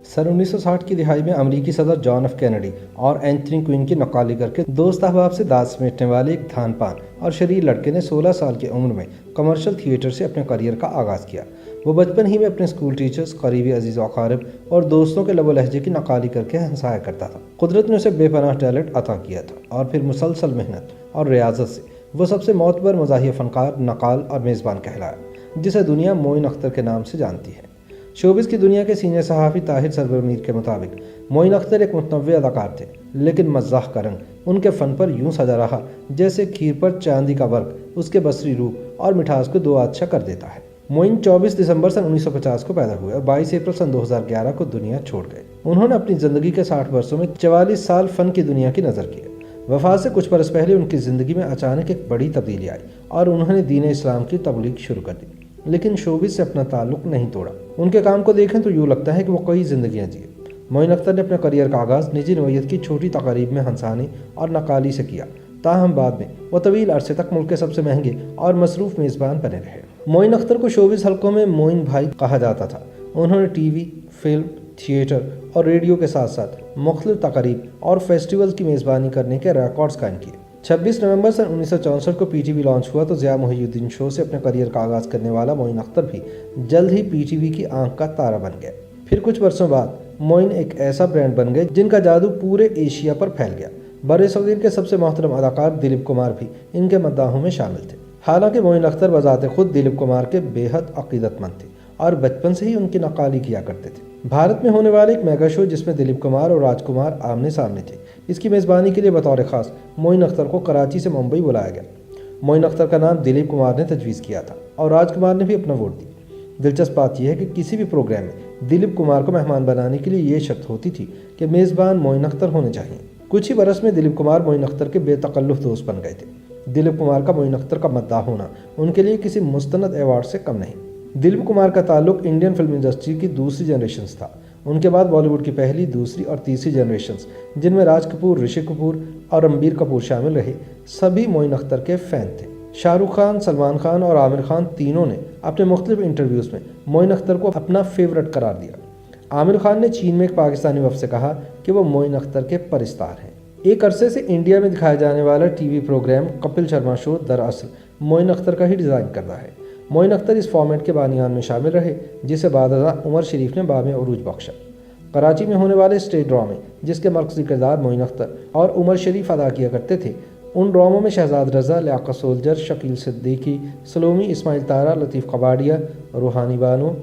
सन 1960 की दिहाई में अमेरिकी सदर जॉन एफ कैनेडी और एंथनी क्वीन की नक्काली करके दोस्त अहबाब से दांत समेटने वाले एक धान पान और शरीर लड़के ने 16 साल की उम्र में कमर्शियल थिएटर से अपने करियर का आगाज़ किया। वो बचपन ही में अपने स्कूल टीचर्स, करीबी अजीज़ अकारिब और दोस्तों के लबो लहजे की नक्काली करके हंसाया करता था। कुदरत ने उसे बेपनाह टैलेंट अता किया था और फिर मुसलसल मेहनत और रियाजत से वो सबसे मोतबर मज़ाहिया फ़नकार, नकाल और मेज़बान कहलाया, जिसे दुनिया मोइन अख्तर के नाम से जानती है। शोबिस की दुनिया के सीनियर सहाफ़ी ताहिर सरवर मीर के मुताबिक मोइन अख्तर एक मुतनव्वे अदाकार थे, लेकिन मज़ाह का रंग उनके फ़न पर यूँ सजा रहा जैसे खीर पर चांदी का वर्क उसके बसरी रूप और मिठास को दो आच्छा कर देता है। मोइन 24 दिसंबर सन 1950 को पैदा हुए और 22 अप्रैल सन 2011 को दुनिया छोड़ गए। उन्होंने अपनी ज़िंदगी के 60 वर्षों में 44 साल फ़न की दुनिया की नज़र किए। वफ़ात से कुछ बरस पहले उनकी ज़िंदगी में अचानक एक बड़ी तब्दीली आई और उन्होंने दीन इस्लाम की तबलीग शुरू कर दी, लेकिन शोबिस से अपना ताल्लुक़ नहीं तोड़ा। उनके काम को देखें तो यूँ लगता है कि वो कई ज़िंदगियाँ जिए। मोइन अख्तर ने अपने करियर का आगाज़ निजी नोयत की छोटी तकारीब में हंसाने और नकाली से किया, ताहम बाद में वो तवील अरसे तक मुल्क के सबसे महंगे और मसरूफ़ मेज़बान बने रहे। मोइन अख्तर को शोबिस हलकों में मोइन भाई कहा जाता था। उन्होंने टीवी, फिल्म, थिएटर और रेडियो के साथ साथ मुख्तलिफ तकारीब और फेस्टिवल्स की मेज़बानी करने के रिकॉर्ड्स कायम किए। 26 नवंबर सन 1964 को पीटीवी लॉन्च हुआ तो ज़िया मुहियुद्दीन शो से अपने करियर का आगाज़ करने वाला मोइन अख्तर भी जल्द ही पीटीवी की आंख का तारा बन गया। फिर कुछ वर्षों बाद मोइन एक ऐसा ब्रांड बन गए जिनका जादू पूरे एशिया पर फैल गया। बरे-सग़ीर के सबसे मोहतरम अदाकार दिलीप कुमार भी इनके मद्दाहों में शामिल थे। हालांकि मोइन अख्तर बज़ाते खुद दिलीप कुमार के बेहद अक़ीदतमंद थे और बचपन से ही उनकी नक़ाली किया करते थे। भारत में होने वाले एक मेगा शो जिसमें दिलीप कुमार और राजकुमार आमने सामने थे, इसकी मेज़बानी के लिए बतौर ख़ास मोइन अख्तर को कराची से मुंबई बुलाया गया। मोइन अख्तर का नाम दिलीप कुमार ने तजवीज़ किया था और राजकुमार ने भी अपना वोट दिया। दिलचस्प बात यह है कि किसी भी प्रोग्राम में दिलीप कुमार को मेहमान बनाने के लिए ये शर्त होती थी कि मेज़बान मोइन अख्तर होने चाहिए। कुछ ही बरस में दिलीप कुमार मोइन अख्तर के बेतकल्लुफ़ दोस्त बन गए थे। दिलीप कुमार का मोइन अख्तर का मद्दाह होना उनके लिए किसी मुस्तनद अवार्ड से कम नहीं। दिलीप कुमार का ताल्लुक इंडियन फिल्म इंडस्ट्री की दूसरी जनरेशन था। उनके बाद बॉलीवुड की पहली, दूसरी और तीसरी जनरेशन्स, जिनमें राज कपूर, ऋषि कपूर और रणबीर कपूर शामिल रहे, सभी मोइन अख्तर के फ़ैन थे। शाहरुख खान, सलमान खान और आमिर खान तीनों ने अपने मुख्तलिफ इंटरव्यूज़ में मोइन अख्तर को अपना फेवरेट करार दिया। आमिर खान ने चीन में एक पाकिस्तानी वफ़द से कहा कि वो मोइन अख्तर के परिस्तार हैं। एक अरसे से इंडिया में दिखाया जाने वाला TV programme Kapil Sharma show दरअसल मोइन अख्तर का ही डिज़ाइन करता है। मोइन अख्तर इस फॉर्मेट के बानियान में शामिल रहे, जिसे बादशाह उमर शरीफ ने बाब अरूज बख्शा। कराची में होने वाले स्टेज ड्रामे जिसके मरकज़ी किरदार मोइन अख्तर और उमर शरीफ अदा किया करते थे, उन ड्रामों में शहजाद रज़ा, लियाकत सोल्जर, शकील सिद्दीकी, सलोमी, इस्माइल तारा, लतीफ़ कबाड़िया, रूहानी बानो,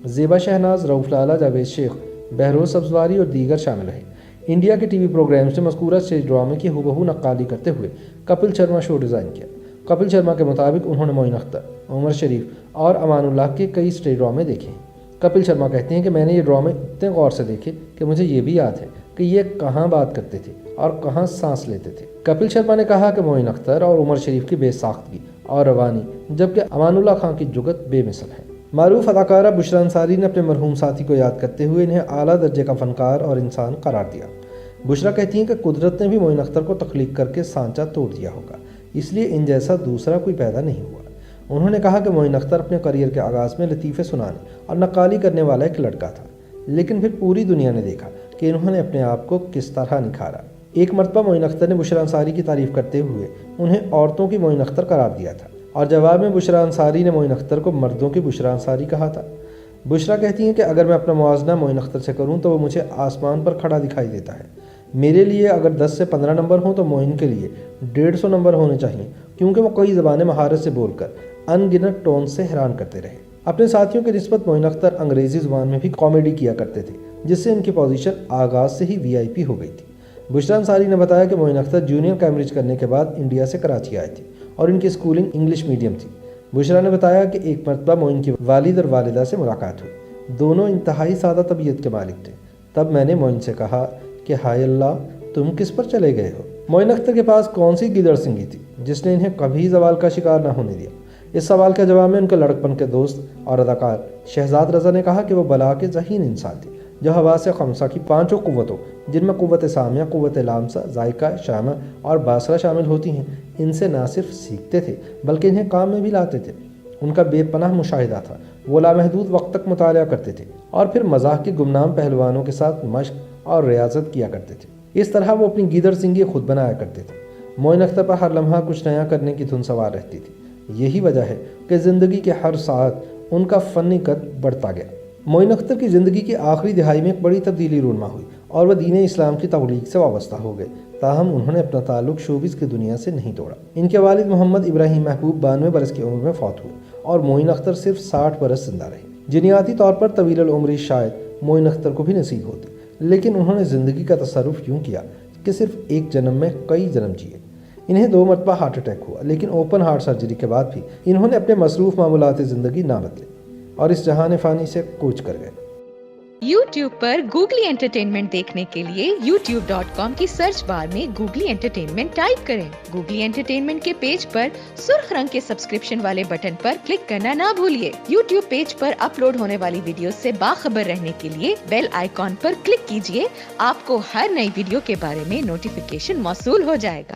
ज़ेबा शहनाज, रऊफ़ लाला, जावेद शेख, बहरोज़ सब्ज़वारी और दीगर शामिल रहे। इंडिया के टीवी प्रोग्राम्स ने मज़कूरा स्टेज ड्रामे की हुबहू नक्काली करते हुए कपिल शर्मा शो डिज़ाइन किया। कपिल शर्मा के मुताबिक उन्होंने मोइन अख्तर, उमर शरीफ और अमानुल्लाह के कई स्टेज ड्रामे देखे। कपिल शर्मा कहते हैं कि मैंने ये ड्रामे इतने गौर से देखे कि मुझे ये भी याद है कि ये कहाँ बात करते थे और कहाँ सांस लेते थे। कपिल शर्मा ने कहा कि मोइन अख्तर और उमर शरीफ की बेसाख्तगी और रवानी, जबकि अमानुल्लाह खान की जुगत बेमिसल है। मारूफ अदाकारा बुशरा अंसारी ने अपने मरहूम साथी को याद करते हुए इन्हें आला दर्जे का फ़नकार और इंसान करार दिया। बुशरा कहती हैं कि कुदरत ने भी मोइन अख्तर को तख्लीक करके सांचा तोड़ दिया होगा, इसलिए इन जैसा दूसरा कोई पैदा नहीं हुआ। उन्होंने कहा कि मोइन अख्तर अपने करियर के आगाज़ में लतीफ़े सुनाने और नक्काली करने वाला एक लड़का था, लेकिन फिर पूरी दुनिया ने देखा कि इन्होंने अपने आप को किस तरह निखारा। एक मरतबा मोइन अख्तर ने बुशरा अंसारी की तारीफ़ करते हुए उन्हें औरतों की मोइन अख्तर करार दिया था और जवाब में बुशरा अंसारी ने मोइन अख्तर को मर्दों की बुशरा अंसारी कहा था। बुशरा कहती हैं कि अगर मैं अपना मुआवजा मोइन अख्तर से करूँ तो वो मुझे आसमान पर खड़ा दिखाई देता है। मेरे लिए अगर 10 से 15 नंबर हों तो मोइन के लिए 150 नंबर होने चाहिए, क्योंकि वो कई ज़बानें महारत से बोलकर अनगिनत टोन से हैरान करते रहे। अपने साथियों की निस्बत मोइन अख्तर अंग्रेज़ी ज़ुबान में भी कॉमेडी किया करते थे, जिससे इनकी पोजीशन आगाज़ से ही VIP हो गई थी। बुशरा अंसारी ने बताया कि मोइन अख्तर जूनियर कैम्ब्रिज करने के बाद इंडिया से कराची आए थे और इनकी स्कूलिंग इंग्लिश मीडियम थी। बुशरा ने बताया कि एक मरतबा मोइन की वालिद और वालिदा से मुलाकात हुई। दोनों इंतहाई सादा तबीयत के मालिक थे। तब मैंने मोइन से कहा कि हाय अल्लाह, तुम किस पर चले गए हो। मोइन अख्तर के पास कौन सी गिदड़ सिंगी थी जिसने इन्हें कभी ज़वाल का शिकार न होने दिया। इस सवाल के जवाब में उनके लड़कपन के दोस्त और अदाकार शहजाद रज़ा ने कहा कि वो बला के ज़हीन इंसान थे, जो हवास खमसा की 5 क़ुव्वतों, जिनमें क़ुव्वत सामिया, क़ुव्वत लामसा, जायका, शामा और बासरा शामिल होती हैं, इनसे ना सिर्फ सीखते थे बल्कि इन्हें काम में भी लाते थे। ان کا بے پناہ مشاہدہ تھا۔ وہ لامحدود وقت تک مطالعہ کرتے تھے اور پھر مزاح کے گمنام پہلوانوں کے ساتھ مشق اور ریاضت کیا کرتے تھے۔ اس طرح وہ اپنی گیدڑ سنگی خود بنایا کرتے تھے۔ معین اختر پر ہر لمحہ کچھ نیا کرنے کی دھن سوار رہتی تھی۔ یہی وجہ ہے کہ زندگی کے ہر ساعت ان کا فنی قد بڑھتا گیا۔ معین اختر کی زندگی کی آخری دہائی میں ایک بڑی تبدیلی رونما ہوئی اور وہ دین اسلام کی تبلیغ سے وابستہ ہو گئے، تاہم انہوں نے اپنا تعلق شوبز کی دنیا سے نہیں توڑا۔ ان کے والد محمد ابراہیم محبوب 92 برس کی عمر میں فوت ہوئے اور معین اختر صرف 60 برس زندہ رہے۔ جنیاتی طور پر طویل العمری شاید معین اختر کو بھی نصیب ہوتی، لیکن انہوں نے زندگی کا تصرف یوں کیا کہ صرف ایک جنم میں کئی جنم جیے۔ انہیں 2 مرتبہ ہارٹ اٹیک ہوا، لیکن اوپن ہارٹ سرجری کے بعد بھی انہوں نے اپنے مصروف معمولات زندگی نہ بدلے اور اس جہان فانی سے کوچ کر گئے۔ YouTube پر گوگلی انٹرٹینمنٹ دیکھنے کے لیے youtube.com کی سرچ بار میں گوگلی انٹرٹینمنٹ ٹائپ کریں۔ گوگلی انٹرٹینمنٹ کے پیج پر سرخ رنگ کے سبسکرپشن والے بٹن پر کلک کرنا نہ بھولیے۔ YouTube پیج پر اپلوڈ ہونے والی ویڈیوز سے باخبر رہنے کے لیے بیل آئیکن پر کلک کیجیے۔ آپ کو ہر نئی ویڈیو کے بارے میں نوٹیفیکیشن موصول ہو جائے گا۔